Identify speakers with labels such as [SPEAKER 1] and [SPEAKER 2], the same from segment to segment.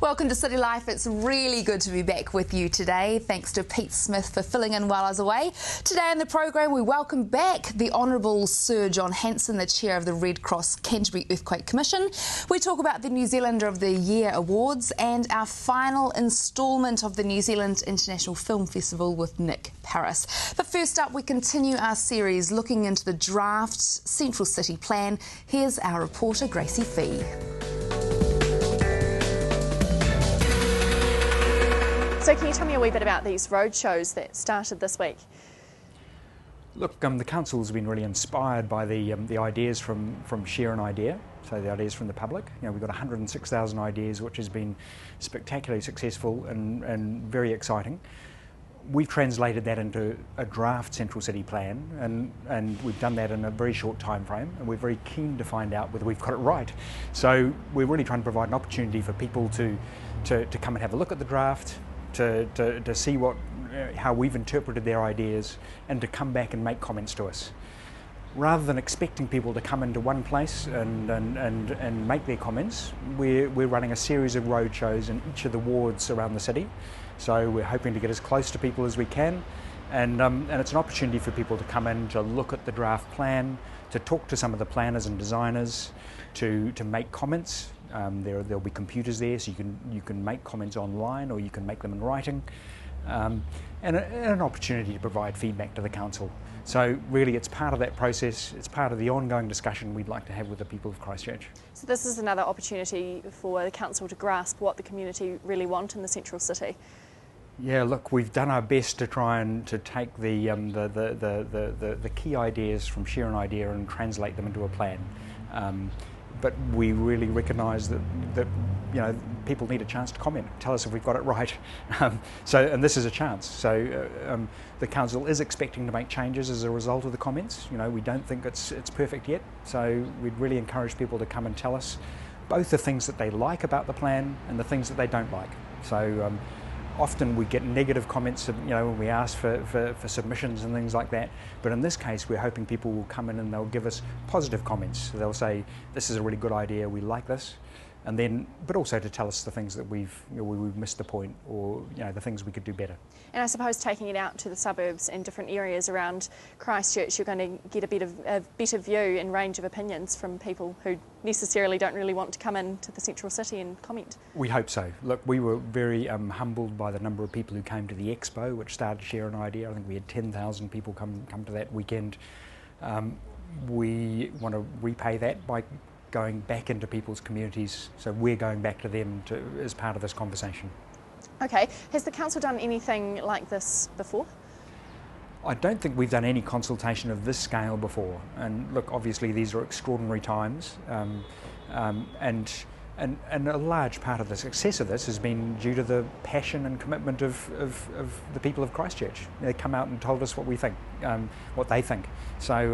[SPEAKER 1] Welcome to City Life. It's really good to be back with you today. Thanks to Pete Smith for filling in while I was away. Today in the programme we welcome back the Honourable Sir John Hansen, the Chair of the Red Cross Canterbury Earthquake Commission. We talk about the New Zealander of the Year awards and our final instalment of the New Zealand International Film Festival with Nick Paris. But first up, we continue our series looking into the draft Central City Plan. Here's our reporter Gracie Fee.
[SPEAKER 2] So can you tell me a wee bit about these road shows that started this week?
[SPEAKER 3] Look, the council's been really inspired by the ideas from Share an Idea, so the ideas from the public. You know, we've got 106,000 ideas, which has been spectacularly successful and very exciting. We've translated that into a draft Central City Plan, and we've done that in a very short time frame, and we're very keen to find out whether we've got it right. So we're really trying to provide an opportunity for people to come and have a look at the draft, to see how we've interpreted their ideas, and to come back and make comments to us. Rather than expecting people to come into one place and make their comments, we're running a series of road shows in each of the wards around the city. So we're hoping to get as close to people as we can, and it's an opportunity for people to come in to look at the draft plan, to talk to some of the planners and designers, to make comments. There'll be computers there, so you can make comments online or you can make them in writing, and an opportunity to provide feedback to the council. So really it's part of that process, it's part of the ongoing discussion we'd like to have with the people of Christchurch.
[SPEAKER 2] So this is another opportunity for the council to grasp what the community really want in the central city.
[SPEAKER 3] Yeah, look, we've done our best to try and to take the key ideas from Share an Idea and translate them into a plan. But we really recognise that you know, people need a chance to comment, tell us if we've got it right. And this is a chance. So the council is expecting to make changes as a result of the comments. You know, we don't think it's perfect yet. So we'd really encourage people to come and tell us both the things that they like about the plan and the things that they don't like. So often we get negative comments, you know, when we ask for submissions and things like that. But in this case, we're hoping people will come in and they'll give us positive comments. They'll say, this is a really good idea, we like this. And then, but also to tell us the things that we've missed the point, or you know, the things we could do better.
[SPEAKER 2] And I suppose taking it out to the suburbs and different areas around Christchurch, you're going to get a better view and range of opinions from people who necessarily don't really want to come into the central city and comment. We
[SPEAKER 3] hope so. Look, we were very humbled by the number of people who came to the expo, which started Share an Idea. I think we had 10,000 people come to that weekend. We want to repay that by going back into people's communities, so we're going back to them as part of this conversation.
[SPEAKER 2] Okay, has the council done anything like this before?
[SPEAKER 3] I don't think we've done any consultation of this scale before, and look, obviously these are extraordinary times, and a large part of the success of this has been due to the passion and commitment of the people of Christchurch. They come out and told us what we think, what they think. So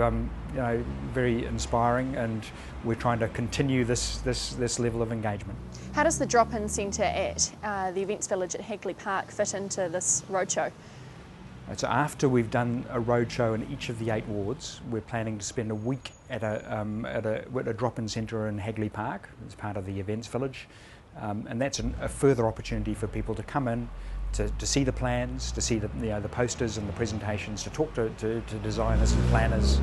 [SPEAKER 3] you know, very inspiring, and we're trying to continue this level of engagement.
[SPEAKER 2] How does the drop-in centre at the Events Village at Hagley Park fit into this roadshow?
[SPEAKER 3] So after we've done a roadshow in each of the 8 wards, we're planning to spend a week at a drop-in centre in Hagley Park as part of the Events Village, and that's a further opportunity for people to come in, to see the plans, to see the posters and the presentations, to talk to designers and planners,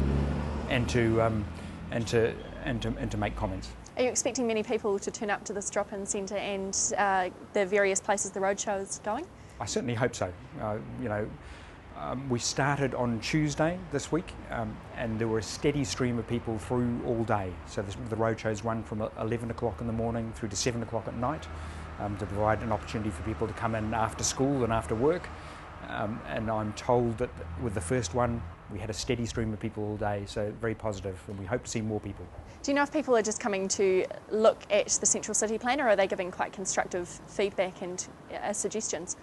[SPEAKER 3] and to make comments.
[SPEAKER 2] Are you expecting many people to turn up to this drop-in centre and the various places the roadshow is going?
[SPEAKER 3] I certainly hope so. You know, we started on Tuesday this week, and there were a steady stream of people through all day. So the roadshows run from 11 o'clock in the morning through to 7 o'clock at night, to provide an opportunity for people to come in after school and after work. And I'm told that with the first one, we had a steady stream of people all day, so very positive, and we hope to see more people.
[SPEAKER 2] Do you know if people are just coming to look at the Central City Plan, or are they giving quite constructive feedback and suggestions?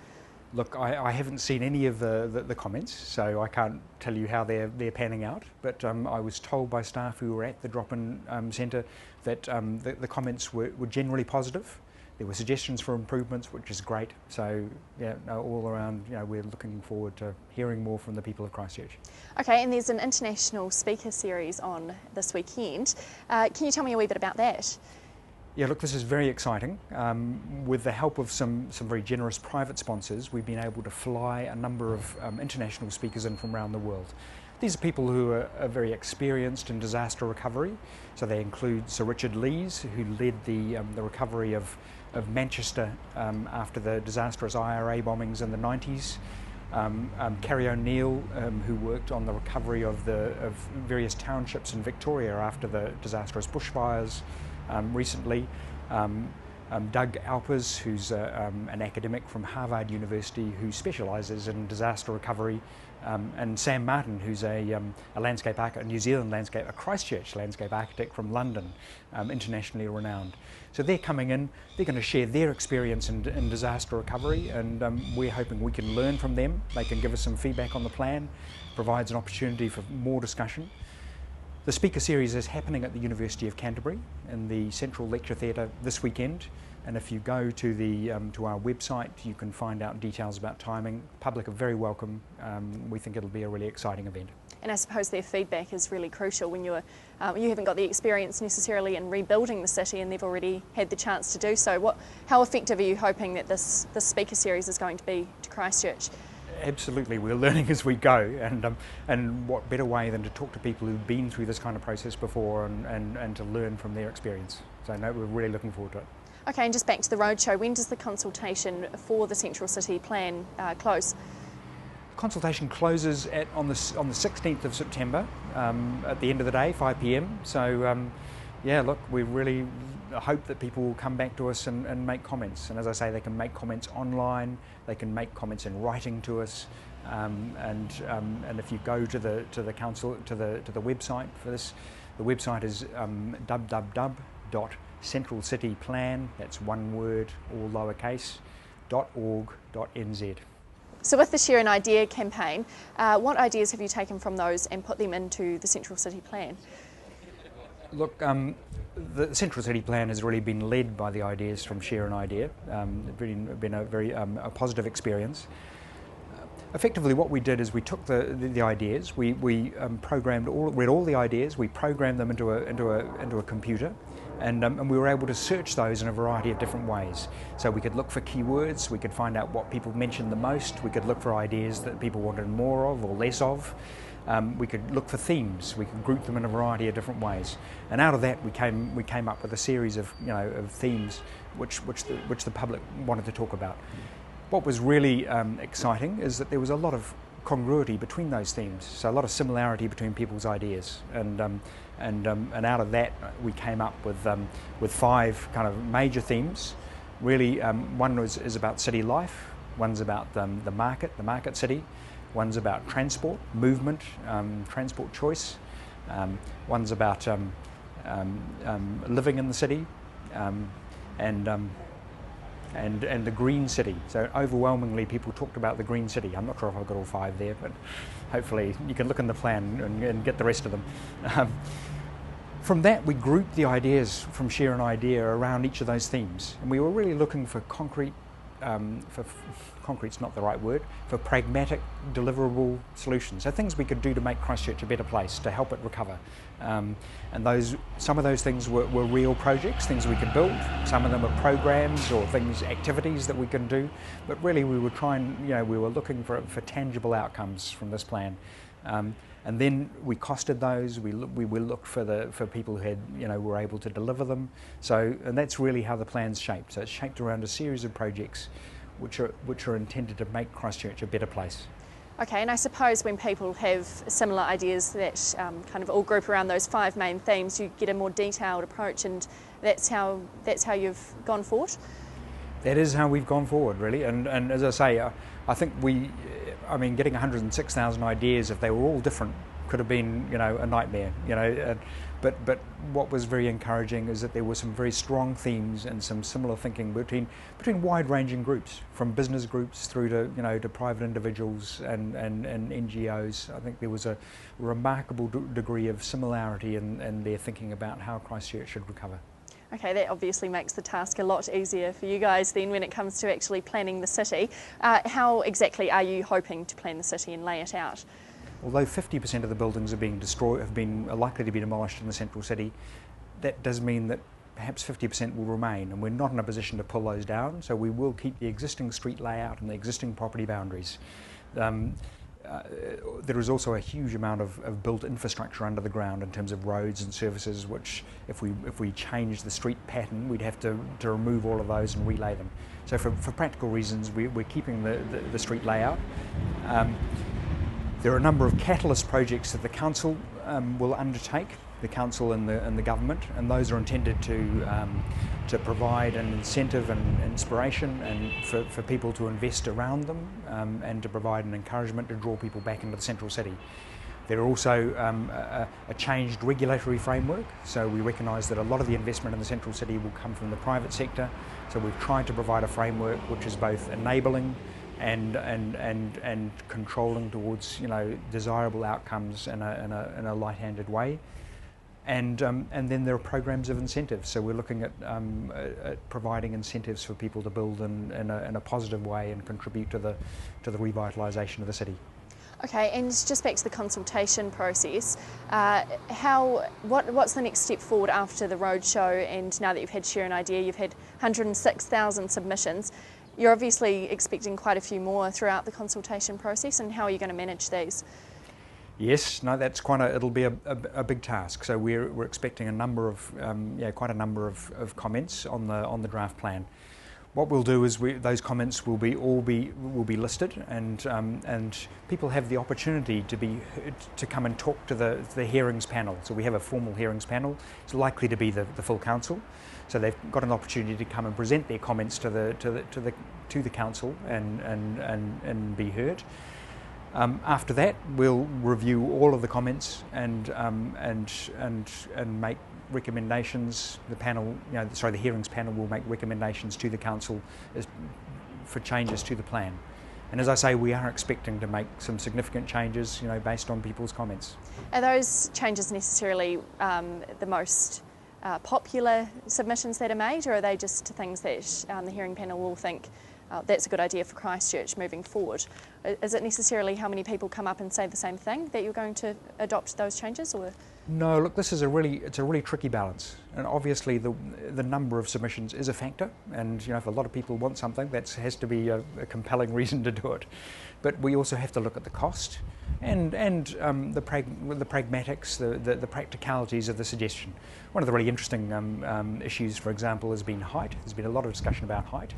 [SPEAKER 3] Look, I haven't seen any of the comments, so I can't tell you how they're panning out, but I was told by staff who were at the drop-in centre that the comments were generally positive. There were suggestions for improvements, which is great. So yeah, no, all around, you know, we're looking forward to hearing more from the people of Christchurch.
[SPEAKER 2] Okay, and there's an international speaker series on this weekend. Can you tell me a wee bit about that?
[SPEAKER 3] Yeah, look, this is very exciting. With the help of some very generous private sponsors, we've been able to fly a number of international speakers in from around the world. These are people who are very experienced in disaster recovery. So they include Sir Richard Lees, who led the recovery of Manchester after the disastrous IRA bombings in the 90s. Kerry O'Neill, who worked on the recovery of various townships in Victoria after the disastrous bushfires recently. Doug Alpers, who's an academic from Harvard University who specialises in disaster recovery, and Sam Martin, who's a landscape architect, a New Zealand landscape, a Christchurch landscape architect from London, internationally renowned. So they're coming in, they're going to share their experience in disaster recovery, and we're hoping we can learn from them. They can give us some feedback on the plan, provides an opportunity for more discussion. The speaker series is happening at the University of Canterbury in the Central Lecture Theatre this weekend, and if you go to our website you can find out details about timing. The public are very welcome. We think it'll be a really exciting event.
[SPEAKER 2] And I suppose their feedback is really crucial when you haven't got the experience necessarily in rebuilding the city and they've already had the chance to do so. How effective are you hoping that this speaker series is going to be to Christchurch?
[SPEAKER 3] Absolutely, we're learning as we go, and what better way than to talk to people who've been through this kind of process before and to learn from their experience. So no, we're really looking forward to it.
[SPEAKER 2] Okay, and just back to the roadshow, when does the consultation for the Central City Plan close?
[SPEAKER 3] Consultation closes on the 16th of September at the end of the day, 5 p.m. So yeah, look, we really hope that people will come back to us and make comments. And as I say, they can make comments online, they can make comments in writing to us, and if you go to the council to the website for this, the website is www.centralcityplan, that's one word, all lowercase, .org.nz.
[SPEAKER 2] So with the Share an Idea campaign, what ideas have you taken from those and put them into the Central City Plan?
[SPEAKER 3] Look, the Central City Plan has really been led by the ideas from Share an Idea. It's really been a very a positive experience. Effectively, what we did is we took the ideas, we programmed read all the ideas, we programmed them into a computer, and we were able to search those in a variety of different ways. So we could look for keywords, we could find out what people mentioned the most, we could look for ideas that people wanted more of or less of. We could look for themes. We could group them in a variety of different ways, and out of that we came up with a series of of themes which the public wanted to talk about. What was really exciting is that there was a lot of congruity between those themes, so a lot of similarity between people's ideas, and out of that we came up with 5 kind of major themes. Really, one is about city life, one's about the market city. One's about transport, movement, transport choice. One's about living in the city, and the green city. So overwhelmingly, people talked about the green city. I'm not sure if I've got all 5 there, but hopefully you can look in the plan and get the rest of them. From that, we grouped the ideas from Share an Idea around each of those themes, and we were really looking for concrete's not the right word, for pragmatic, deliverable solutions. So things we could do to make Christchurch a better place, to help it recover. And some of those things were real projects, things we could build. Some of them are programs or activities that we can do. But really we were we were looking for tangible outcomes from this plan. And then we costed those. We looked for people who were able to deliver them. And that's really how the plan's shaped. So it's shaped around a series of projects which are intended to make Christchurch a better place.
[SPEAKER 2] Okay, and I suppose when people have similar ideas that kind of all group around those 5 main themes, you get a more detailed approach, and that's how you've gone forward?
[SPEAKER 3] That is how we've gone forward, really, and as I say, I think getting 106,000 ideas, if they were all different, could have been a nightmare, but what was very encouraging is that there were some very strong themes and some similar thinking between wide-ranging groups, from business groups through to to private individuals and NGOs. I think there was a remarkable degree of similarity in their thinking about how Christchurch should recover.
[SPEAKER 2] Okay, that obviously makes the task a lot easier for you guys then when it comes to actually planning the city. How exactly are you hoping to plan the city and lay it out?
[SPEAKER 3] Although 50% of the buildings are being destroyed, are likely to be demolished in the central city, that does mean that perhaps 50% will remain, and we're not in a position to pull those down, so we will keep the existing street layout and the existing property boundaries. There is also a huge amount of built infrastructure under the ground in terms of roads and services, which if we change the street pattern, we'd have to remove all of those and relay them. So for practical reasons, we're keeping the street layout. There are a number of catalyst projects that the council will undertake, the council and the government, and those are intended to provide an incentive and inspiration and for people to invest around them, and to provide an encouragement to draw people back into the central city. There are also a changed regulatory framework, so we recognise that a lot of the investment in the central city will come from the private sector, so we've tried to provide a framework which is both enabling and controlling towards, you know, desirable outcomes in a light-handed way. And then there are programs of incentives. So we're looking at providing incentives for people to build in a positive way and contribute to the revitalisation of the city.
[SPEAKER 2] Okay, and just back to the consultation process, what's the next step forward after the roadshow, and now that you've had Share an Idea, you've had 106,000 submissions. You're obviously expecting quite a few more throughout the consultation process, and how are you going to manage these?
[SPEAKER 3] Yes, no, that's it'll be a big task. So we're expecting a number of, quite a number of comments on the draft plan. What we'll do is those comments will be listed, and people have the opportunity to come and talk to the hearings panel. So we have a formal hearings panel. It's likely to be the full council. So they've got an opportunity to come and present their comments to the council and be heard. After that, we'll review all of the comments and make recommendations. The hearings panel will make recommendations to the council for changes to the plan. And as I say, we are expecting to make some significant changes, you know, based on people's comments.
[SPEAKER 2] Are those changes necessarily the most popular submissions that are made, or are they just things that the hearing panel will think that's a good idea for Christchurch moving forward? Is it necessarily how many people come up and say the same thing that you're going to adopt those changes, or? No,
[SPEAKER 3] look, it's a really tricky balance, and obviously the number of submissions is a factor, and, you know, if a lot of people want something, that has to be a compelling reason to do it. But we also have to look at the cost and the pragmatics, the practicalities of the suggestion. One of the really interesting issues, for example, has been height. There's been a lot of discussion about height.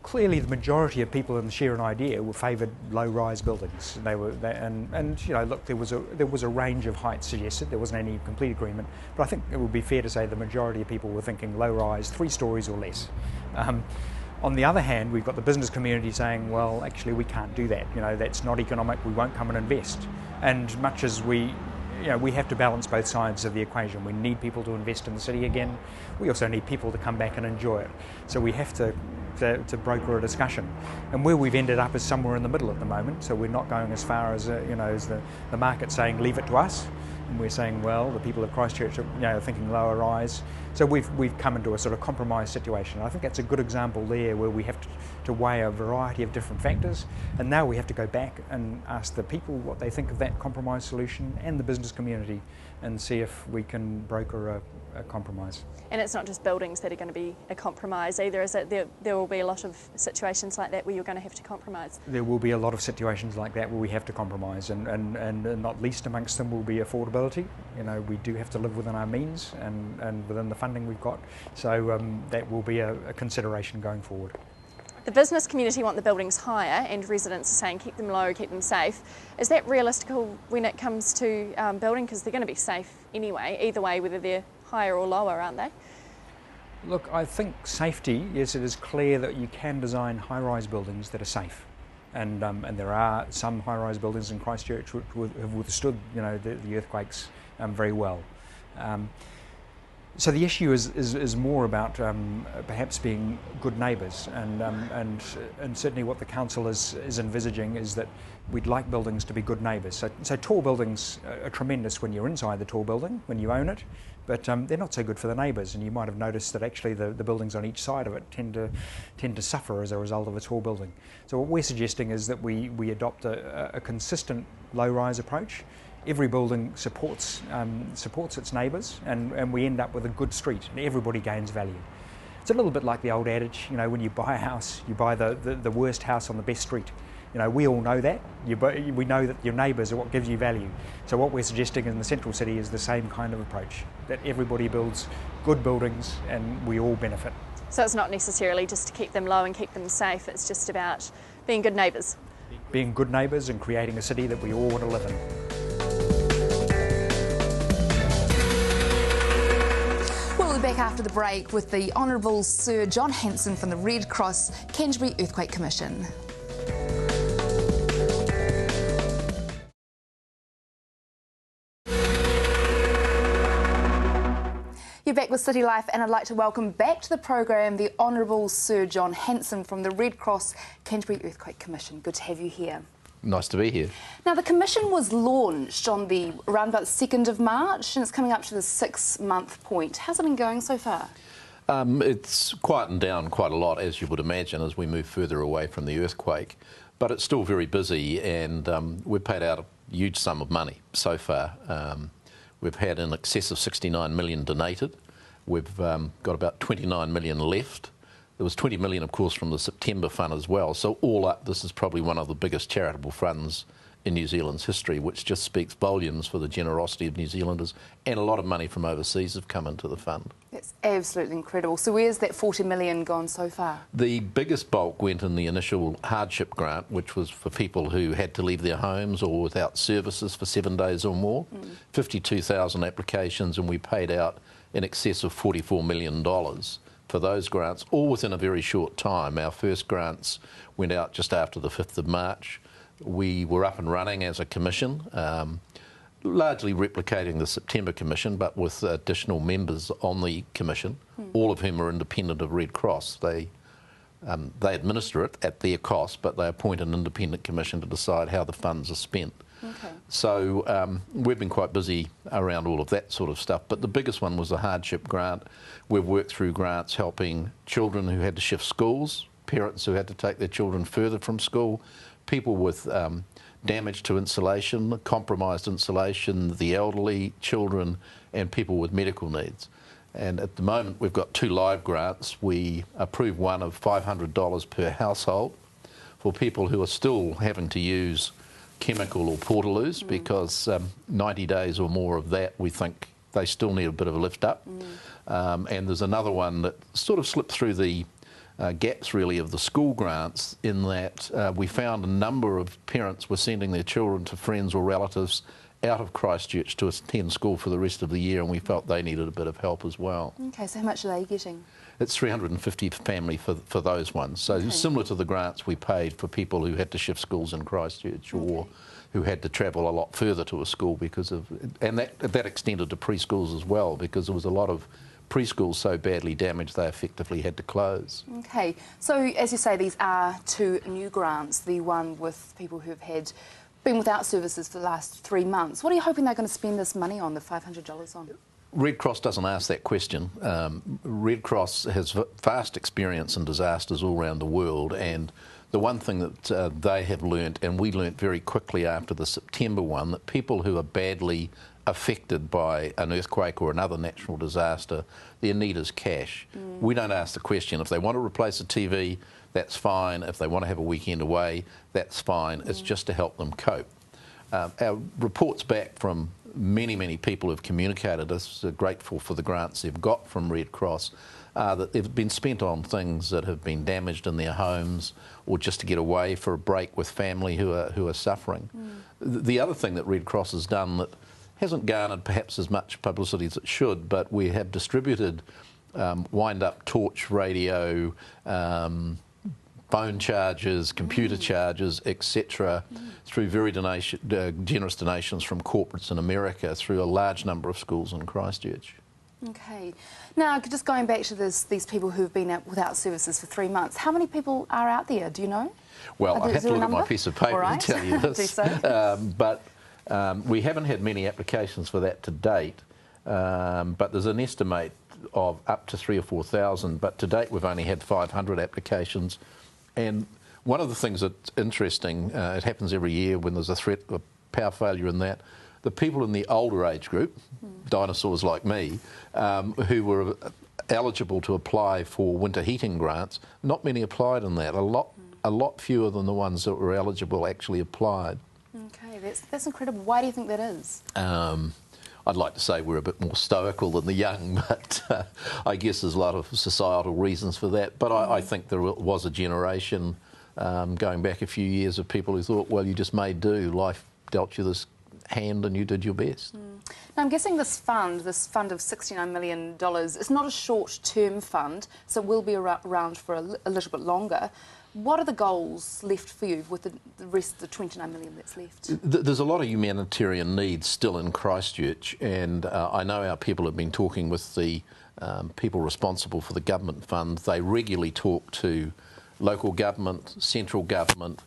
[SPEAKER 3] Clearly, the majority of people in the Share an Idea favoured low-rise buildings. And you know, look, there was a range of heights suggested. There wasn't any complete agreement, but I think it would be fair to say the majority of people were thinking low-rise, 3 stories or less. On the other hand, we've got the business community saying, well, actually, we can't do that. You know, that's not economic. We won't come and invest. And much as we have to balance both sides of the equation. We need people to invest in the city again. We also need people to come back and enjoy it. So we have to broker a discussion. And where we've ended up is somewhere in the middle at the moment. So we're not going as far as as the market saying leave it to us, and we're saying, well, the people of Christchurch are thinking lower rise. So we've come into a sort of compromise situation. I think that's a good example there, where we have to weigh a variety of different factors, and now we have to go back and ask the people what they think of that compromise solution and the business community, and see if we can broker a compromise.
[SPEAKER 2] And it's not just buildings that are going to be a compromise either, is it? There will be a lot of situations like that where you're going to have to compromise.
[SPEAKER 3] There will be a lot of situations like that where we have to compromise, and not least amongst them will be affordability. You know, we do have to live within our means and within the funding we've got, so that will be a consideration going forward.
[SPEAKER 2] The business community want the buildings higher, and residents are saying keep them low, keep them safe. Is that realistical when it comes to building? Because they're going to be safe anyway, either way, whether they're higher or lower, aren't they?
[SPEAKER 3] Look, I think safety, yes, it is clear that you can design high-rise buildings that are safe. And there are some high-rise buildings in Christchurch which have withstood, the earthquakes very well. So the issue is more about perhaps being good neighbours, and certainly what the council is envisaging is that we'd like buildings to be good neighbours. So tall buildings are tremendous when you're inside the tall building, when you own it, but they're not so good for the neighbours. And you might have noticed that actually the buildings on each side of it tend to suffer as a result of a tall building. So what we're suggesting is that we adopt a consistent low-rise approach, every building supports its neighbours, and we end up with a good street, and everybody gains value. It's a little bit like the old adage, you know, when you buy a house, you buy the worst house on the best street. You know, we all know that. We know that your neighbours are what gives you value. So what we're suggesting in the central city is the same kind of approach, that everybody builds good buildings and we all benefit.
[SPEAKER 2] So it's not necessarily just to keep them low and keep them safe, it's just about being good neighbours.
[SPEAKER 3] Being good neighbours and creating a city that we all want to live in.
[SPEAKER 1] We'll be back after the break with the Honourable Sir John Hansen from the Red Cross Canterbury Earthquake Commission. You're back with City Life, and I'd like to welcome back to the program the Honourable Sir John Hansen from the Red Cross Canterbury Earthquake Commission. Good to have you here.
[SPEAKER 4] Nice to be here.
[SPEAKER 1] Now, the commission was launched on around about the 2nd of March, and it's coming up to the 6-month point. How's it been going so far?
[SPEAKER 4] It's quietened down quite a lot, as you would imagine, as we move further away from the earthquake. But it's still very busy, and we've paid out a huge sum of money so far. We've had in excess of 69 million donated. We've got about 29 million left. There was 20 million, of course, from the September fund as well. So all up, this is probably one of the biggest charitable funds in New Zealand's history, which just speaks volumes for the generosity of New Zealanders. And a lot of money from overseas have come into the fund.
[SPEAKER 1] It's absolutely incredible. So where's that 40 million gone so far?
[SPEAKER 4] The biggest bulk went in the initial hardship grant, which was for people who had to leave their homes or without services for 7 days or more. 52,000 applications, and we paid out in excess of $44 million for those grants, all within a very short time. Our first grants went out just after the 5th of March. We were up and running as a commission, largely replicating the September Commission, but with additional members on the commission, all of whom are independent of Red Cross. They administer it at their cost, but they appoint an independent commission to decide how the funds are spent.
[SPEAKER 1] Okay.
[SPEAKER 4] So we've been quite busy around all of that sort of stuff, but the biggest one was the hardship grant. We've worked through grants helping children who had to shift schools, parents who had to take their children further from school, people with damage to insulation, compromised insulation, the elderly, children, and people with medical needs. And at the moment we've got 2 live grants. We approved one of $500 per household for people who are still having to use chemical or portaloos, because 90 days or more of that, we think they still need a bit of a lift up. And there's another one that sort of slipped through the gaps really of the school grants, in that we found a number of parents were sending their children to friends or relatives out of Christchurch to attend school for the rest of the year, and we felt they needed a bit of help as well.
[SPEAKER 1] Okay, so how much are they getting?
[SPEAKER 4] It's $350 per family for those ones. So similar to the grants we paid for people who had to shift schools in Christchurch, or who had to travel a lot further to a school because of, and that extended to preschools as well, because there was a lot of preschools so badly damaged they effectively had to close.
[SPEAKER 1] Okay, so as you say, these are 2 new grants, the one with people who have been without services for the last 3 months. What are you hoping they're going to spend this money on, the $500 on?
[SPEAKER 4] Red Cross doesn't ask that question. Red Cross has vast experience in disasters all around the world, and the one thing that they have learnt, and we learnt very quickly after the September one, that people who are badly affected by an earthquake or another natural disaster, their need is cash. We don't ask the question. If they want to replace a TV, that's fine. If they want to have a weekend away, that's fine. It's just to help them cope. Our reports back from many people who've communicated us are grateful for the grants they've got from Red Cross, that they've been spent on things that have been damaged in their homes, or just to get away for a break with family who are suffering. The other thing that Red Cross has done that hasn't garnered perhaps as much publicity as it should, but we have distributed wind-up torch radio, phone chargers, computer chargers, etc., through very generous donations from corporates in America, through a large number of schools in Christchurch.
[SPEAKER 1] Okay. Now, just going back to these people who've been out without services for 3 months, how many people are out there? Do you know?
[SPEAKER 4] Well, I have to look at my piece of paper and tell you this.
[SPEAKER 1] Do so.
[SPEAKER 4] But we haven't had many applications for that to date, but there's an estimate of up to 3,000 or 4,000, but to date we've only had 500 applications. And one of the things that's interesting, it happens every year when there's a threat of power failure in that, the people in the older age group, dinosaurs like me, who were eligible to apply for winter heating grants, not many applied in that. A lot fewer than the ones that were eligible actually applied.
[SPEAKER 1] Okay, that's incredible. Why do you think that is?
[SPEAKER 4] I'd like to say we're a bit more stoical than the young, but I guess there's a lot of societal reasons for that. But I think there was a generation going back a few years of people who thought, well, you just made do. Life dealt you this hand and you did your best.
[SPEAKER 1] Now, I'm guessing this fund of $69 million, is not a short-term fund, so it will be around for a little bit longer. What are the goals left for you with the rest of the $29 million that's left?
[SPEAKER 4] There's a lot of humanitarian needs still in Christchurch, and I know our people have been talking with the people responsible for the government fund. They regularly talk to local government, central government,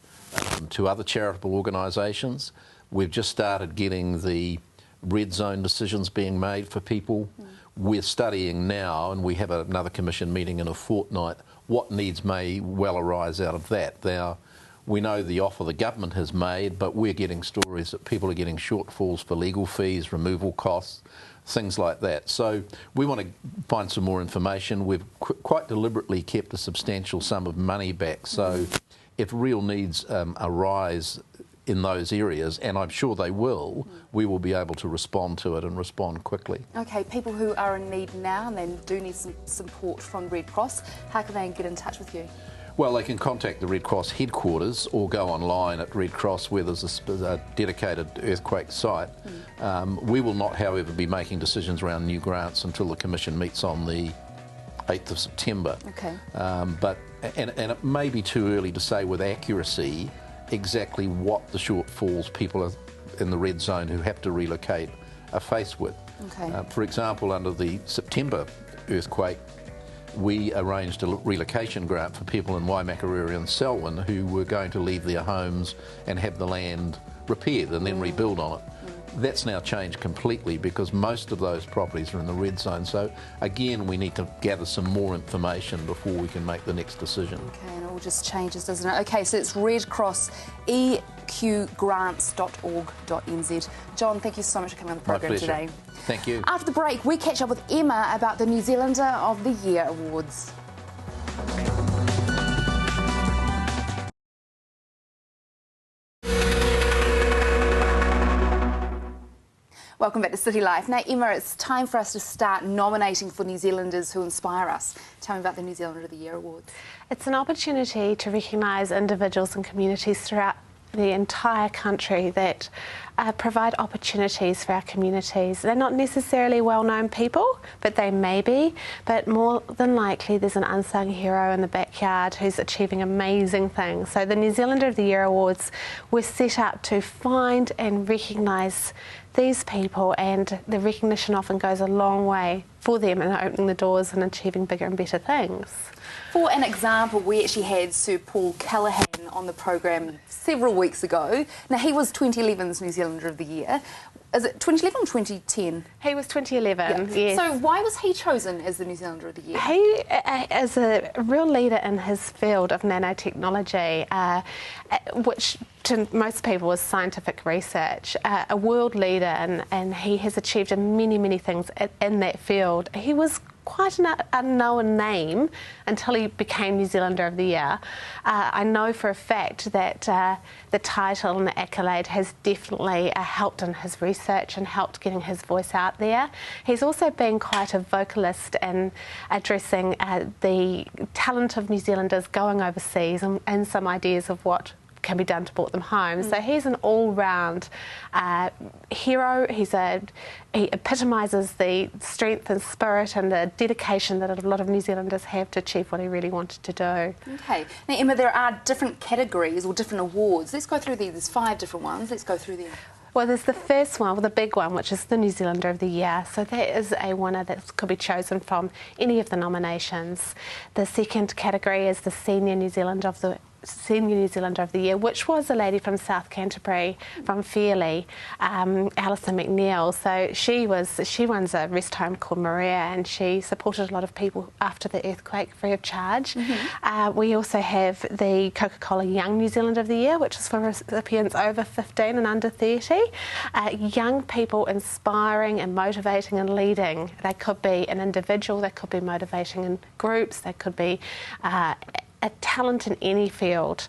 [SPEAKER 4] to other charitable organisations. We've just started getting the red zone decisions being made for people. We're studying now, and we have another commission meeting in a fortnight, what needs may well arise out of that. Now, we know the offer the government has made, but we're getting stories that people are getting shortfalls for legal fees, removal costs, things like that. So we want to find some more information. We've quite deliberately kept a substantial sum of money back, so if real needs arise in those areas, and I'm sure they will, we will be able to respond to it and respond quickly.
[SPEAKER 1] Okay, people who are in need now and they do need some support from Red Cross, how can they get in touch with you?
[SPEAKER 4] Well, they can contact the Red Cross headquarters or go online at Red Cross where there's a dedicated earthquake site. We will not, however, be making decisions around new grants until the Commission meets on the 8th of September.
[SPEAKER 1] Okay.
[SPEAKER 4] And it may be too early to say with accuracy exactly what the shortfalls people in the red zone who have to relocate are faced with.
[SPEAKER 1] Okay.
[SPEAKER 4] For example, under the September earthquake, we arranged a relocation grant for people in Waimakariri and Selwyn who were going to leave their homes and have the land repaired and then rebuild on it. That's now changed completely because most of those properties are in the red zone. So again, we need to gather some more information before we can make the next decision.
[SPEAKER 1] Okay, and it all just changes, doesn't it? Okay, so it's Red Cross eqgrants.org.nz. John, thank you so much for coming on the program today.
[SPEAKER 4] Thank you.
[SPEAKER 1] After the break, we catch up with Emma about the New Zealander of the Year awards. Welcome back to City Life. Now, Emma, it's time for us to start nominating for New Zealanders who inspire us. Tell me about the New Zealander of the Year awards.
[SPEAKER 5] It's an opportunity to recognise individuals and communities throughout the entire country that provide opportunities for our communities. They're not necessarily well-known people, but they may be. But more than likely, there's an unsung hero in the backyard who's achieving amazing things. So the New Zealander of the Year awards were set up to find and recognise these people, and the recognition often goes a long way for them in opening the doors and achieving bigger and better things.
[SPEAKER 1] For an example, we actually had Sir Paul Callaghan on the program several weeks ago. Now, he was 2011's New Zealander of the Year. Is it 2011 or 2010?
[SPEAKER 5] He was 2011, yes.
[SPEAKER 1] So why was he chosen as the New Zealander of the Year?
[SPEAKER 5] He is a real leader in his field of nanotechnology, which to most people is scientific research, a world leader, and he has achieved many, many things in that field. He was quite an unknown name until he became New Zealander of the Year. I know for a fact that the title and the accolade has definitely helped in his research and helped getting his voice out there. He's also been quite a vocalist in addressing the talent of New Zealanders going overseas and some ideas of what can be done to bring them home. So he's an all-round hero. He epitomises the strength and spirit and the dedication that a lot of New Zealanders have to achieve what he really wanted to do.
[SPEAKER 1] Okay. Now, Emma, there are different categories or different awards. Let's go through these. There's 5 different ones. Let's go through them.
[SPEAKER 5] Well, there's the first one, the big one, which is the New Zealander of the Year. So that is a winner that could be chosen from any of the nominations. The second category is the Senior New Zealander of the Senior New Zealander of the Year, which was a lady from South Canterbury, from Fairlie, Alison McNeil. So she runs a rest home called Maria, and she supported a lot of people after the earthquake free of charge. We also have the Coca-Cola Young New Zealander of the Year, which is for recipients over 15 and under 30. Young people inspiring and motivating and leading. They could be an individual, they could be motivating in groups, they could be a talent in any field.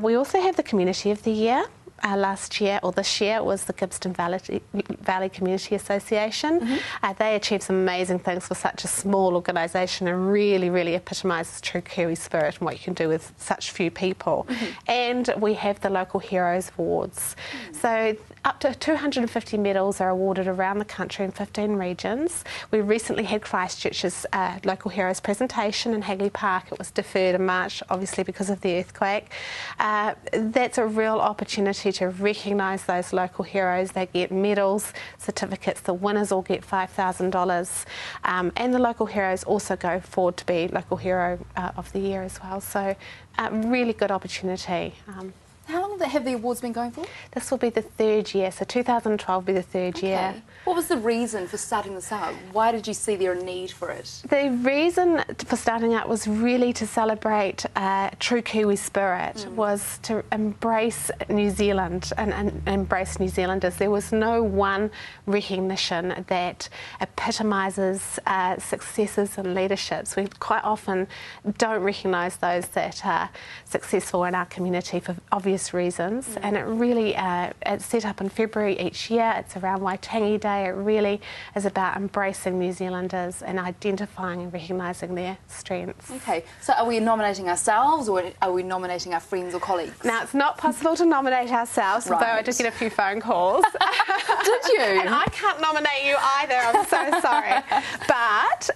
[SPEAKER 5] We also have the Community of the Year. Last year, or this year, it was the Gippsland Valley Community Association. They achieved some amazing things for such a small organisation, and really, really epitomises true Kiwi spirit and what you can do with such few people. And we have the Local Heroes Awards. So up to 250 medals are awarded around the country in 15 regions. We recently had Christchurch's Local Heroes presentation in Hagley Park. It was deferred in March, obviously because of the earthquake. That's a real opportunity to recognise those local heroes. They get medals, certificates. The winners all get $5,000. And the local heroes also go forward to be Local Hero of the Year as well. So really good opportunity.
[SPEAKER 1] How long have the awards been going for?
[SPEAKER 5] This will be the third year, so 2012 will be the third year.
[SPEAKER 1] What was the reason for starting this up? Why did you see there a need for it?
[SPEAKER 5] The reason for starting out was really to celebrate true Kiwi spirit, was to embrace New Zealand and embrace New Zealanders. There was no one recognition that epitomises successes and leaderships. We quite often don't recognise those that are successful in our community for obvious reasons, and it really it's set up in February each year. It's around Waitangi Day. It really is about embracing New Zealanders and identifying and recognising their strengths.
[SPEAKER 1] Okay, so are we nominating ourselves, or are we nominating our friends or colleagues?
[SPEAKER 5] Now, it's not possible to nominate ourselves, although I did get a few phone calls.
[SPEAKER 1] Did you?
[SPEAKER 5] And I can't nominate you either, I'm so sorry. But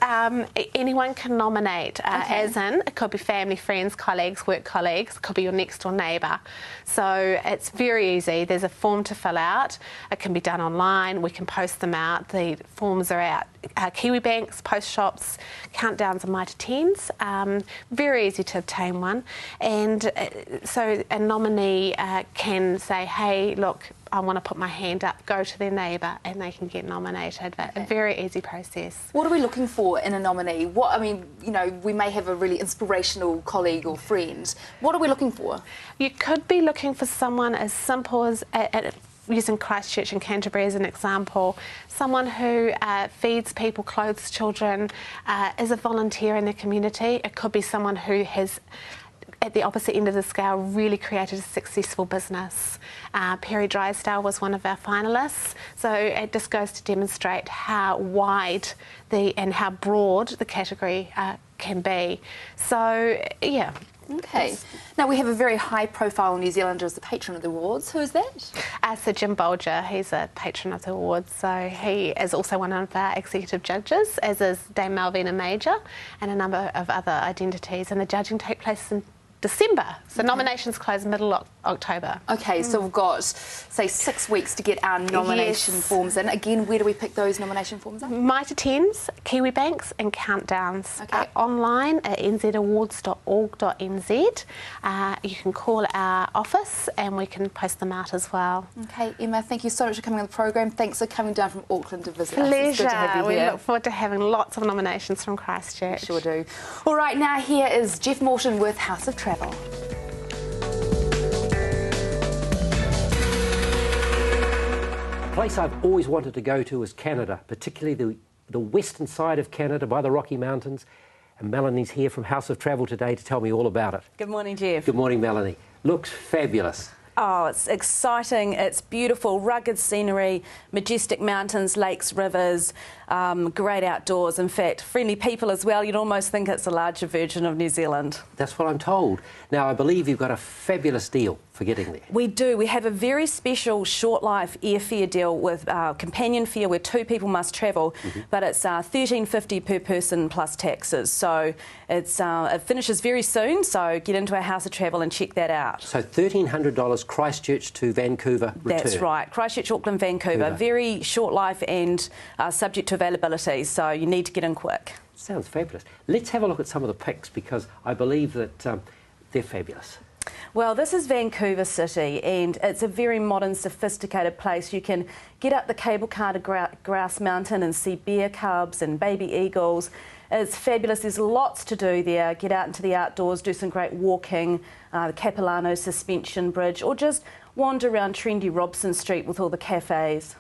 [SPEAKER 5] anyone can nominate, as in, it could be family, friends, colleagues, work colleagues, it could be your next door neighbour. So it's very easy. There's a form to fill out. It can be done online. We can post them out. The forms are out Kiwi banks, post shops, countdowns and Mitre 10s. Very easy to obtain one. And so a nominee can say, hey, look, I want to put my hand up, go to their neighbour, and they can get nominated. But a very easy process. What
[SPEAKER 1] are we looking for in a nominee? We may have a really inspirational colleague or friend. What are we looking for?
[SPEAKER 5] You could be looking for someone as simple as, using Christchurch and Canterbury as an example, someone who feeds people, clothes children, is a volunteer in the community. It could be someone who has, at the opposite end of the scale, really created a successful business. Perry Drysdale was one of our finalists, so it just goes to demonstrate how wide and how broad the category can be. So, yeah.
[SPEAKER 1] Okay. Now, we have a very high-profile New Zealander as the patron of the awards. Who is that?
[SPEAKER 5] Sir Jim Bolger. He's a patron of the awards, so he is also one of our executive judges, as is Dame Malvina Major and a number of other identities. And the judging takes place in December, so nominations close middle of October.
[SPEAKER 1] Okay, so we've got, say, 6 weeks to get our nomination forms in. Again, where do we pick those nomination forms up?
[SPEAKER 5] Mitre 10s, Kiwi banks and countdowns.
[SPEAKER 1] Okay.
[SPEAKER 5] Online at nzawards.org.nz. You can call our office and we can post them out as well.
[SPEAKER 1] Okay, Emma, thank you so much for coming on the programme. Thanks for coming down from Auckland to visit us.
[SPEAKER 5] Pleasure.
[SPEAKER 1] It's good to have you
[SPEAKER 5] here.
[SPEAKER 1] We
[SPEAKER 5] look forward to having lots of nominations from Christchurch.
[SPEAKER 1] We sure do. All right, now here is Jeff Morton with House of Travel.
[SPEAKER 6] A place I've always wanted to go to is Canada, particularly the western side of Canada by the Rocky Mountains. And Melony's here from House of Travel today to tell me all about it.
[SPEAKER 7] Good morning, Jeff.
[SPEAKER 6] Good morning, Melony. Looks fabulous.
[SPEAKER 7] Oh, it's exciting, it's beautiful, rugged scenery, majestic mountains, lakes, rivers, great outdoors. In fact, friendly people as well. You'd almost think it's a larger version of New Zealand.
[SPEAKER 6] That's what I'm told. Now, I believe you've got a fabulous deal for getting there.
[SPEAKER 7] We do. We have a very special short life airfare deal with companion fare where 2 people must travel, but it's $13.50 per person plus taxes. So it finishes very soon, so get into our House of Travel and check that out.
[SPEAKER 6] So $1,300 Christchurch to Vancouver return.
[SPEAKER 7] That's right. Christchurch, Auckland, Vancouver. Very short life and subject to availability, so you need to get in quick.
[SPEAKER 6] Sounds fabulous. Let's have a look at some of the pics because I believe that they're fabulous.
[SPEAKER 7] Well, this is Vancouver City, and it's a very modern, sophisticated place. You can get up the cable car to Grouse Mountain and see bear cubs and baby eagles. It's fabulous. There's lots to do there. Get out into the outdoors, do some great walking, the Capilano Suspension Bridge, or just wander around trendy Robson Street with all the cafes.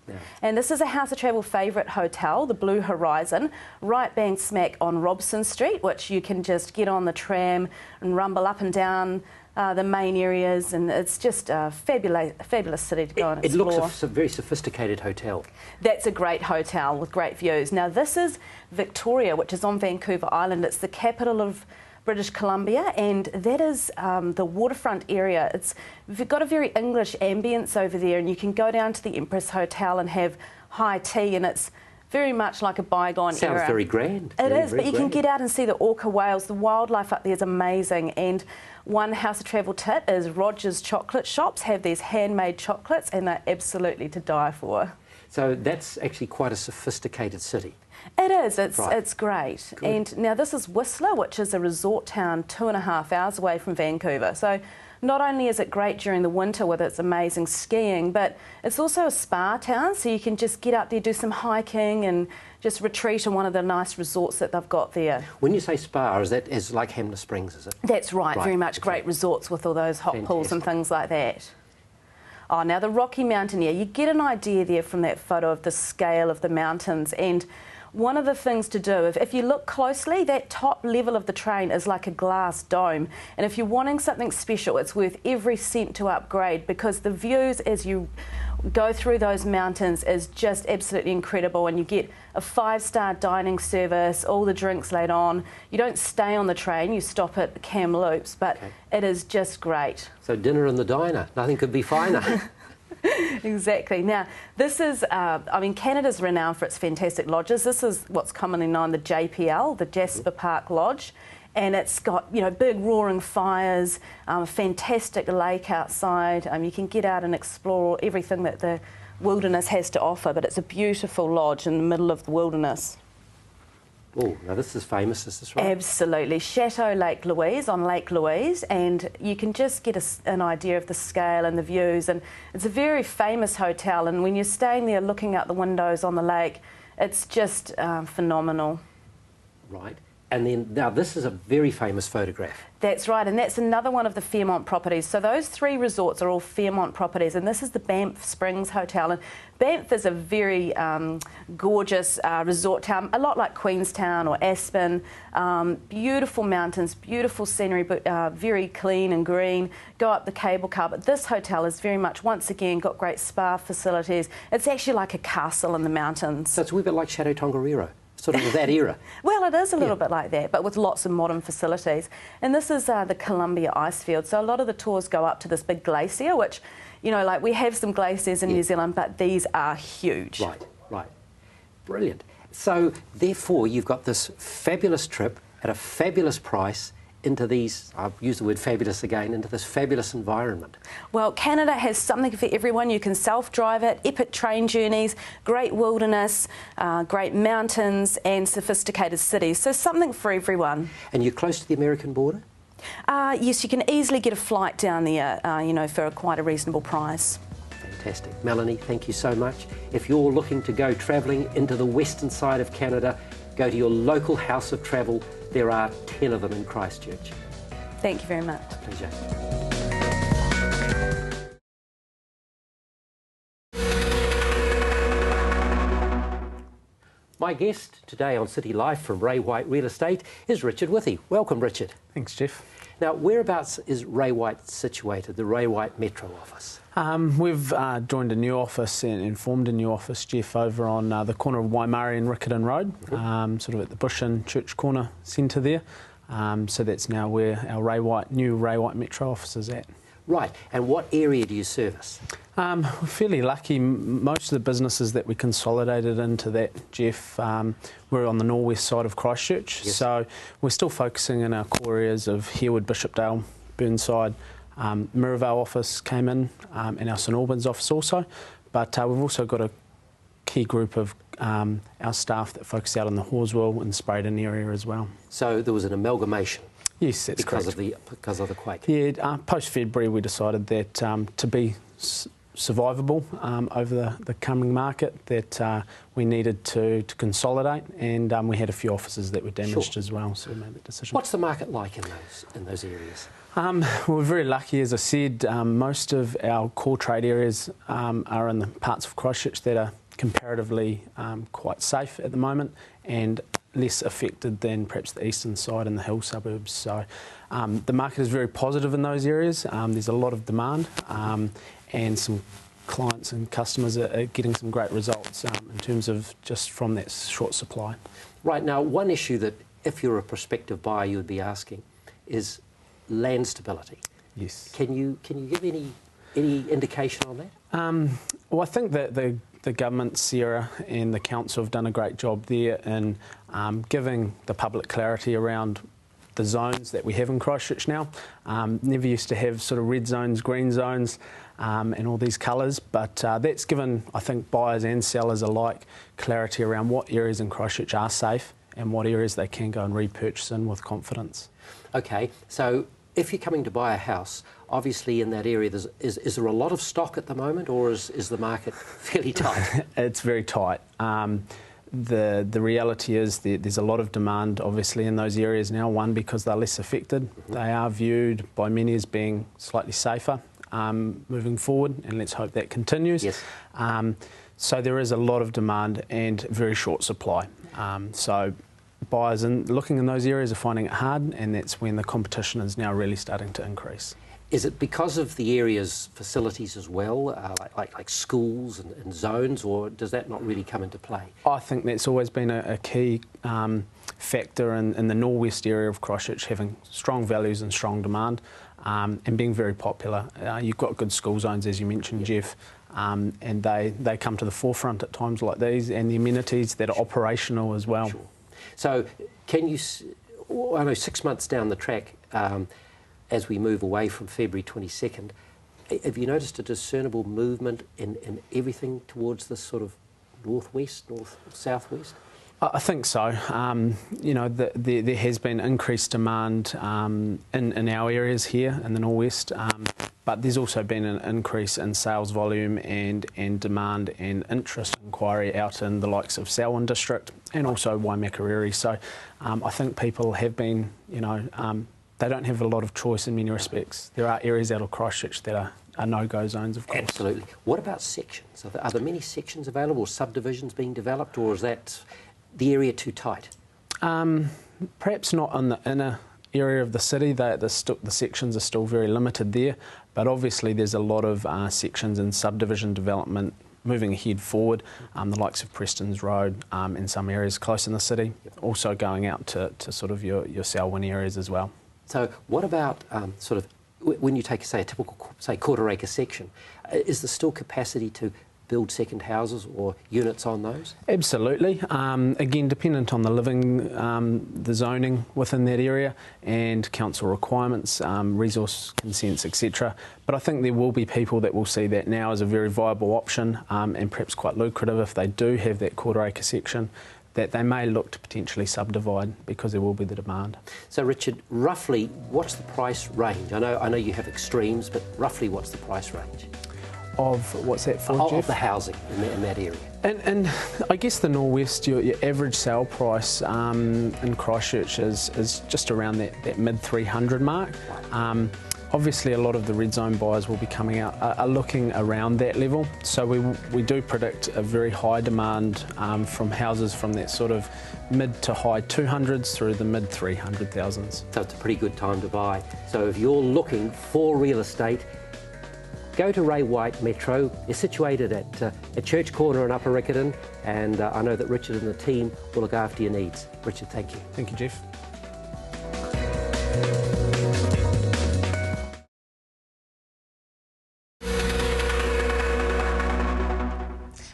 [SPEAKER 7] Yeah. And this is a House of Travel favourite hotel, the Blue Horizon, right bang smack on Robson Street, which you can just get on the tram and rumble up and down the main areas, and it's just a fabulous city to go and explore.
[SPEAKER 6] It looks a very sophisticated hotel.
[SPEAKER 7] That's a great hotel with great views. Now this is Victoria, which is on Vancouver Island. It's the capital of British Columbia, and that is the waterfront area. We've got a very English ambience over there, and you can go down to the Empress Hotel and have high tea, and it's very much like a bygone era.
[SPEAKER 6] Sounds very grand.
[SPEAKER 7] It is, but you can get out and see the orca whales. The wildlife up there is amazing, and one House of Travel tip is Rogers chocolate shops have these handmade chocolates, and they're absolutely to die for.
[SPEAKER 6] So that's actually quite a sophisticated city.
[SPEAKER 7] It is, it's great. Good. And now this is Whistler, which is a resort town 2.5 hours away from Vancouver. So not only is it great during the winter with its amazing skiing, but it's also a spa town, so you can just get up there, do some hiking and just retreat in one of the nice resorts that they've got there.
[SPEAKER 6] When you say spa, is that like Hamner Springs, is it?
[SPEAKER 7] That's right, very much great resorts with all those hot pools and things like that. Oh, now the Rocky Mountaineer, you get an idea there from that photo of the scale of the mountains, and one of the things to do, if you look closely, that top level of the train is like a glass dome, and if you're wanting something special, it's worth every cent to upgrade, because the views as you go through those mountains is just absolutely incredible, and you get a 5-star dining service, all the drinks laid on. You don't stay on the train, you stop at Kamloops, but it is just great.
[SPEAKER 6] So dinner in the diner, nothing could be finer.
[SPEAKER 7] Exactly. Now, this is, I mean, Canada's renowned for its fantastic lodges. This is what's commonly known the JPL, the Jasper Park Lodge, and it's got, you know, big roaring fires, a fantastic lake outside. You can get out and explore everything that the wilderness has to offer, but it's a beautiful lodge in the middle of the wilderness.
[SPEAKER 6] Oh, now this is famous, is this right?
[SPEAKER 7] Absolutely. Chateau Lake Louise on Lake Louise, and you can just get an idea of the scale and the views, and it's a very famous hotel, and when you're staying there looking out the windows on the lake, it's just phenomenal.
[SPEAKER 6] Right. And then, now this is a very famous photograph.
[SPEAKER 7] That's right, and that's another one of the Fairmont properties. So those 3 resorts are all Fairmont properties, and this is the Banff Springs Hotel. And Banff is a very gorgeous resort town, a lot like Queenstown or Aspen. Beautiful mountains, beautiful scenery, but very clean and green. Go up the cable car, but this hotel is very much, once again, got great spa facilities. It's actually like a castle in the mountains.
[SPEAKER 6] So it's a wee bit like Chateau Tongariro. Sort of that era.
[SPEAKER 7] Well, it is a little bit like that, but with lots of modern facilities. And this is the Columbia Icefield. So a lot of the tours go up to this big glacier, which, you know, like we have some glaciers in New Zealand, but these are huge.
[SPEAKER 6] Right, right. Brilliant. So, therefore, you've got this fabulous trip at a fabulous price into these, I'll use the word fabulous again, into this fabulous environment.
[SPEAKER 7] Well, Canada has something for everyone. You can self-drive it, epic train journeys, great wilderness, great mountains and sophisticated cities. So something for everyone.
[SPEAKER 6] And you're close to the American border?
[SPEAKER 7] Yes, you can easily get a flight down there, you know, for quite a reasonable price.
[SPEAKER 6] Fantastic. Melony, thank you so much. If you're looking to go travelling into the western side of Canada, go to your local House of Travel. There are 10 of them in Christchurch.
[SPEAKER 7] Thank you very much.
[SPEAKER 6] Pleasure. My guest today on City Life from Ray White Real Estate is Richard Withy. Welcome, Richard.
[SPEAKER 8] Thanks, Jeff.
[SPEAKER 6] Now, whereabouts is Ray White situated, the Ray White Metro office?
[SPEAKER 8] We've joined a new office and formed a new office, Jeff, over on the corner of Waimari and Riccarton Road, sort of at the Bush and Church Corner centre there. So that's now where our new Ray White Metro office is at.
[SPEAKER 6] Right, and what area do you service?
[SPEAKER 8] We're fairly lucky. Most of the businesses that we consolidated into that, Jeff, we're on the northwest side of Christchurch. Yes. So we're still focusing in our core areas of Herwood, Bishopdale, Burnside. Mirrorvale office came in, and our St Albans office also. But we've also got a key group of our staff that focus out on the Horswell and Sprayton area as well.
[SPEAKER 6] So there was an amalgamation?
[SPEAKER 8] Yes, that's correct.
[SPEAKER 6] Because of the quake?
[SPEAKER 8] Yeah, post-February we decided that to be survivable over the coming market, that we needed to consolidate, and we had a few offices that were damaged as well, so we made that decision.
[SPEAKER 6] What's the market like in those areas?
[SPEAKER 8] We're very lucky, as I said. Most of our core trade areas are in the parts of Christchurch that are comparatively quite safe at the moment, and less affected than perhaps the eastern side and the hill suburbs. So the market is very positive in those areas. There's a lot of demand, and some clients and customers are getting some great results in terms of just from that short supply.
[SPEAKER 6] Right, now one issue that if you're a prospective buyer you would be asking is land stability.
[SPEAKER 8] Yes.
[SPEAKER 6] Can you give any indication on that?
[SPEAKER 8] Well, I think that the government, Sarah, and the council have done a great job there in giving the public clarity around the zones that we have in Christchurch now. Never used to have sort of red zones, green zones, and all these colours, but that's given, I think, buyers and sellers alike clarity around what areas in Christchurch are safe and what areas they can go and repurchase in with confidence.
[SPEAKER 6] Okay, so if you're coming to buy a house, obviously in that area, is there a lot of stock at the moment, or is the market fairly tight?
[SPEAKER 8] It's very tight. The reality is there's a lot of demand, obviously, in those areas now. One, because they're less affected. Mm-hmm. They are viewed by many as being slightly safer moving forward, and let's hope that continues.
[SPEAKER 6] Yes.
[SPEAKER 8] So there is a lot of demand and very short supply. So buyers looking in those areas are finding it hard, and that's when the competition is now really starting to increase.
[SPEAKER 6] Is it because of the area's facilities as well, like schools and zones, or does that not really come into play?
[SPEAKER 8] I think that's always been a key factor in the northwest area of Christchurch, having strong values and strong demand, and being very popular. You've got good school zones, as you mentioned, Jeff, and they come to the forefront at times like these, and the amenities that are operational as well.
[SPEAKER 6] Sure. So can you, I know 6 months down the track, as we move away from February 22nd, have you noticed a discernible movement in everything towards this sort of northwest, southwest?
[SPEAKER 8] I think so. You know, there has been increased demand in our areas here in the northwest, but there's also been an increase in sales volume and demand and interest inquiry out in the likes of Selwyn District and also Waimakariri. So I think people have been, you know, they don't have a lot of choice in many respects. There are areas out of Christchurch that are no-go zones, of course.
[SPEAKER 6] Absolutely. What about sections? Are there many sections available, or subdivisions being developed, or is that the area too tight?
[SPEAKER 8] Perhaps not in the inner area of the city. The sections are still very limited there, but obviously there's a lot of sections in subdivision development moving ahead forward, the likes of Preston's Road in some areas close in the city, also going out to sort of your Selwyn areas as well.
[SPEAKER 6] So what about sort of, when you take, say, a typical, say, quarter-acre section, is there still capacity to build second houses or units on those?
[SPEAKER 8] Absolutely. Again, dependent on the the zoning within that area and council requirements, resource consents, etc. But I think there will be people that will see that now as a very viable option and perhaps quite lucrative if they do have that quarter-acre section, that they may look to potentially subdivide because there will be the demand.
[SPEAKER 6] So Richard, roughly what's the price range? I know you have extremes, but roughly what's the price range?
[SPEAKER 8] Of what's that for, Jeff?
[SPEAKER 6] Of the housing in that area.
[SPEAKER 8] And I guess the northwest, your average sale price in Christchurch is just around that mid-300 mark. Obviously, a lot of the red zone buyers will be coming out are looking around that level. So we do predict a very high demand from houses from that sort of mid to high 200s through the mid 300,000s.
[SPEAKER 6] So it's a pretty good time to buy. So if you're looking for real estate, go to Ray White Metro. You're situated at Church Corner in Upper Riccarton, and I know that Richard and the team will look after your needs. Richard, thank you.
[SPEAKER 8] Thank you, Jeff.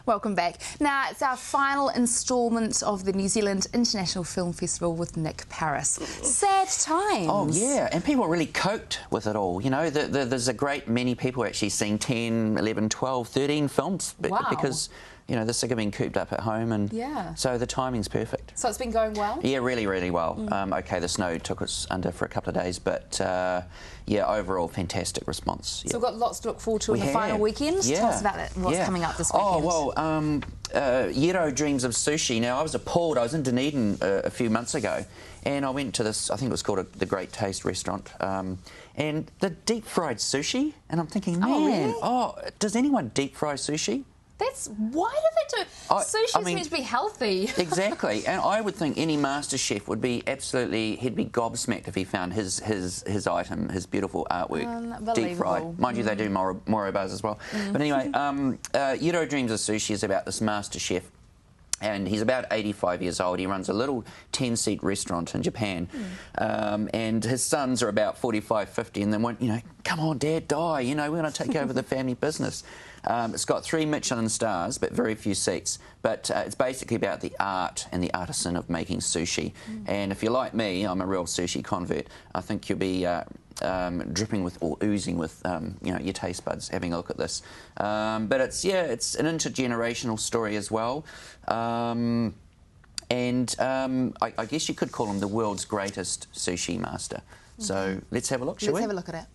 [SPEAKER 1] Welcome back. Now, it's our final instalment of the New Zealand International Film Festival with Nick Paris. Sad times.
[SPEAKER 9] Oh, yeah, and people really coped with it all. You know, there's a great many people actually seeing 10, 11, 12, 13 films
[SPEAKER 1] wow.
[SPEAKER 9] because you know, the sick of being cooped up at home, and so the timing's perfect.
[SPEAKER 1] So it's been going well?
[SPEAKER 9] Yeah, really, really well. Okay, the snow took us under for a couple of days, but yeah, overall fantastic response.
[SPEAKER 1] So we've got lots to look forward to in the final weekend. Tell us about that, what's coming up this weekend.
[SPEAKER 9] Oh, well, Yero dreams of sushi. Now, I was appalled. I was in Dunedin a few months ago, and I went to this, I think it was called the Great Taste restaurant, and the deep-fried sushi, and I'm thinking, man, does anyone deep-fry sushi?
[SPEAKER 1] Why do they do? Sushi's meant to be healthy.
[SPEAKER 9] Exactly, and I would think any master chef would be he'd be gobsmacked if he found his item, his beautiful artwork, deep fried. Mind you, they do moro bars as well. But anyway, Yero Dreams of Sushi is about this master chef. And he's about 85 years old. He runs a little 10-seat restaurant in Japan. And his sons are about 45, 50, and they want, you know, come on, Dad, die. You know, we're going to take over the family business. It's got 3 Michelin stars, but very few seats. But it's basically about the art and the artisan of making sushi. And if you're like me, I'm a real sushi convert, I think you'll be dripping with, or oozing with, you know, your taste buds having a look at this. But it's an intergenerational story as well. I guess you could call him the world's greatest sushi master. So let's have a look, shall we?
[SPEAKER 1] Let's have a look at it.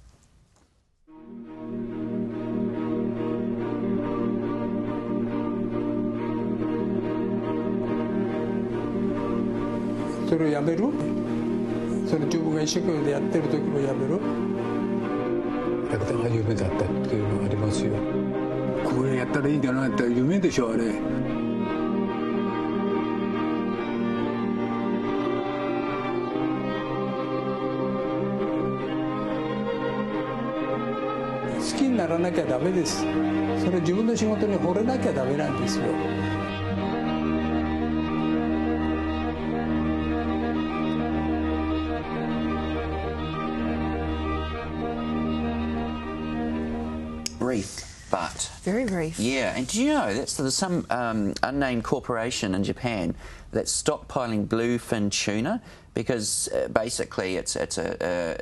[SPEAKER 9] Brief, but
[SPEAKER 1] very brief.
[SPEAKER 9] Yeah, and do you know there's some unnamed corporation in Japan that's stockpiling bluefin tuna because basically it's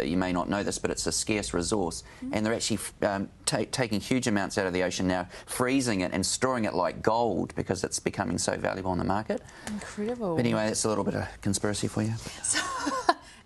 [SPEAKER 9] you may not know this, but it's a scarce resource, and they're actually taking huge amounts out of the ocean now, freezing it and storing it like gold because it's becoming so valuable on the market.
[SPEAKER 1] Incredible.
[SPEAKER 9] But anyway, that's a little bit of conspiracy for you.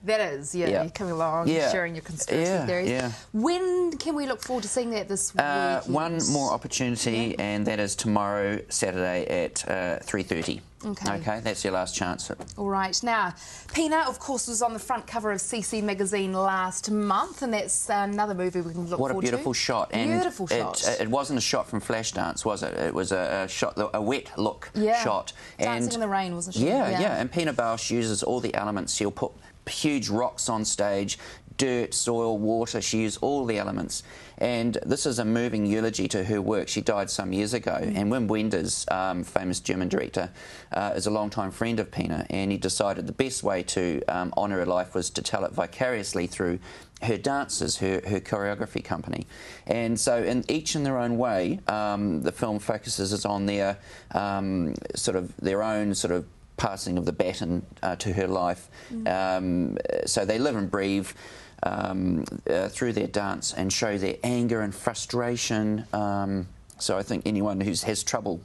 [SPEAKER 1] That is, you're coming along, sharing your conspiracy theories. When can we look forward to seeing that this weekend?
[SPEAKER 9] One more opportunity, and that is tomorrow, Saturday at 3:30. Okay, that's your last chance.
[SPEAKER 1] All right. Now, Pina, of course, was on the front cover of CC magazine last month, and that's another movie we can look forward to.
[SPEAKER 9] What a beautiful shot. And
[SPEAKER 1] beautiful shot.
[SPEAKER 9] It wasn't a shot from Flashdance, was it? It was a shot, a wet look shot.
[SPEAKER 1] Dancing in the rain, wasn't she?
[SPEAKER 9] Yeah. And Pina Bausch uses all the elements. She'll put huge rocks on stage, dirt, soil, water. She used all the elements. And this is a moving eulogy to her work. She died some years ago. And Wim Wenders, famous German director, is a long-time friend of Pina, and he decided the best way to honour her life was to tell it vicariously through her dancers, her choreography company. And so each in their own way, the film focuses on their their own passing of the baton to her life. So they live and breathe through their dance and show their anger and frustration. So I think anyone who has trouble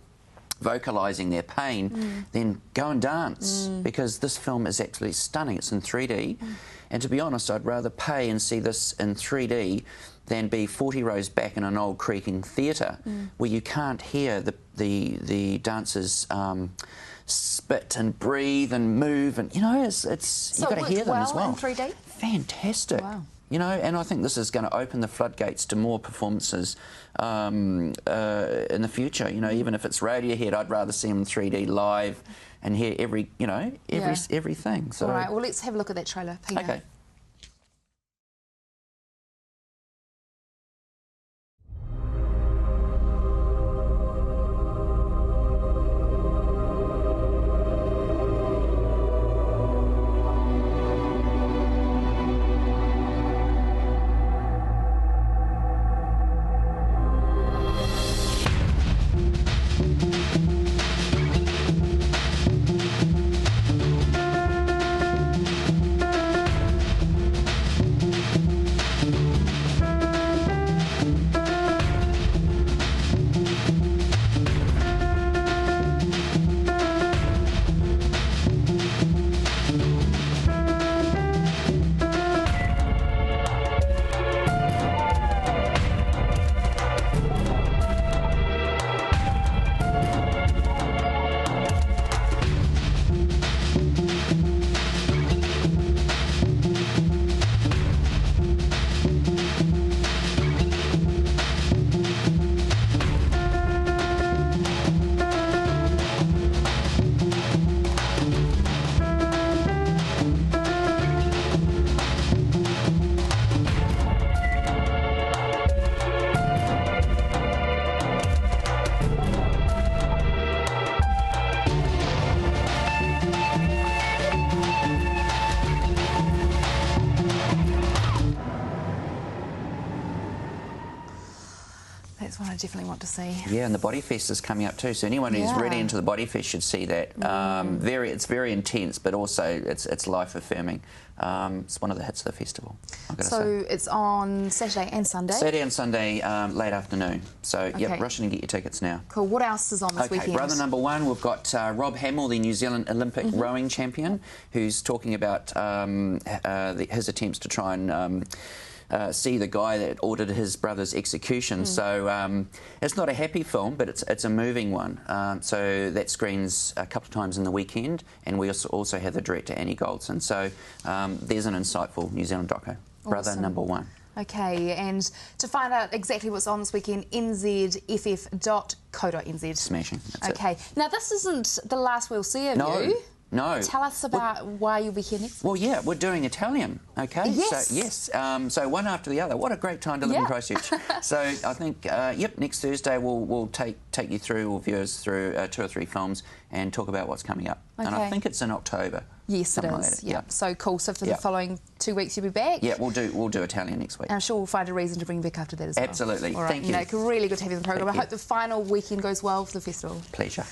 [SPEAKER 9] vocalising their pain, then go and dance, because this film is actually stunning. It's in 3D, and to be honest, I'd rather pay and see this in 3D than be 40 rows back in an old creaking theatre where you can't hear the dancers spit and breathe and move, and you know, you've got to hear them as well.
[SPEAKER 1] In 3D?
[SPEAKER 9] Fantastic.
[SPEAKER 1] Wow.
[SPEAKER 9] You know, and I think this is going to open the floodgates to more performances in the future. You know, even if it's Radiohead, I'd rather see them in 3D live and hear everything. So.
[SPEAKER 1] All right, well, let's have a look at that trailer, Pina.
[SPEAKER 9] Okay.
[SPEAKER 1] That's one I definitely want to see.
[SPEAKER 9] Yeah, and the Body Fest is coming up too, so anyone who's really into the Body Fest should see that. It's very intense, but also it's life-affirming. It's one of the hits of the festival, I've got to say.
[SPEAKER 1] It's on Saturday and Sunday?
[SPEAKER 9] Saturday and Sunday, late afternoon. So, yep, rush in and get your tickets now.
[SPEAKER 1] Cool. What else is on this weekend?
[SPEAKER 9] Brother number one, we've got Rob Hamill, the New Zealand Olympic rowing champion, who's talking about his attempts to try and see the guy that ordered his brother's execution. So it's not a happy film, but it's a moving one. So that screens a couple of times in the weekend, and we also have the director Annie Goldson. So there's an insightful New Zealand doco. Brother number one.
[SPEAKER 1] Okay, and to find out exactly what's on this weekend, nzff.co.nz.
[SPEAKER 9] Smashing. That's
[SPEAKER 1] it. Now, this isn't the last we'll see of you.
[SPEAKER 9] No.
[SPEAKER 1] Tell us about why you'll be here next week.
[SPEAKER 9] Well, yeah, we're doing Italian, okay?
[SPEAKER 1] Yes.
[SPEAKER 9] So, yes. So one after the other. What a great time to live in Christchurch. So I think, next Thursday we'll take you through, or viewers through 2 or 3 films and talk about what's coming up.
[SPEAKER 1] Okay.
[SPEAKER 9] And I think it's in October.
[SPEAKER 1] Yes, it is.
[SPEAKER 9] Like that.
[SPEAKER 1] Yeah. So cool. So for the following 2 weeks, you'll be back.
[SPEAKER 9] Yeah, we'll do Italian next week.
[SPEAKER 1] And I'm sure we'll find a reason to bring you back after that as well.
[SPEAKER 9] Absolutely.
[SPEAKER 1] All right.
[SPEAKER 9] Thank you.
[SPEAKER 1] Nick, really good to have you on the programme. I hope the final weekend goes well for the festival.
[SPEAKER 9] Pleasure.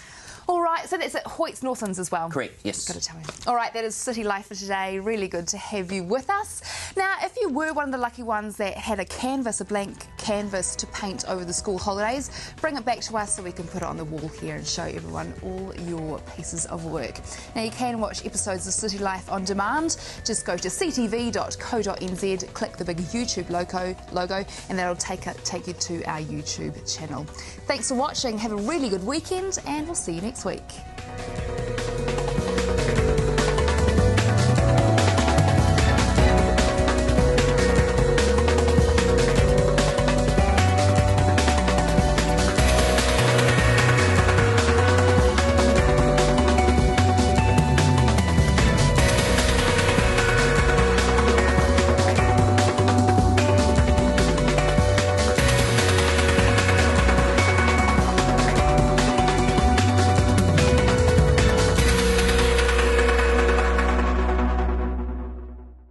[SPEAKER 1] All right, so that's at Hoyts Northlands as well.
[SPEAKER 9] Correct, yes.
[SPEAKER 1] Got to tell you. All right, that is City Life for today. Really good to have you with us. Now, if you were one of the lucky ones that had a blank canvas to paint over the school holidays, bring it back to us so we can put it on the wall here and show everyone all your pieces of work. Now, you can watch episodes of City Life on demand. Just go to ctv.co.nz, click the big YouTube logo, and that'll take you to our YouTube channel. Thanks for watching. Have a really good weekend, and we'll see you next week.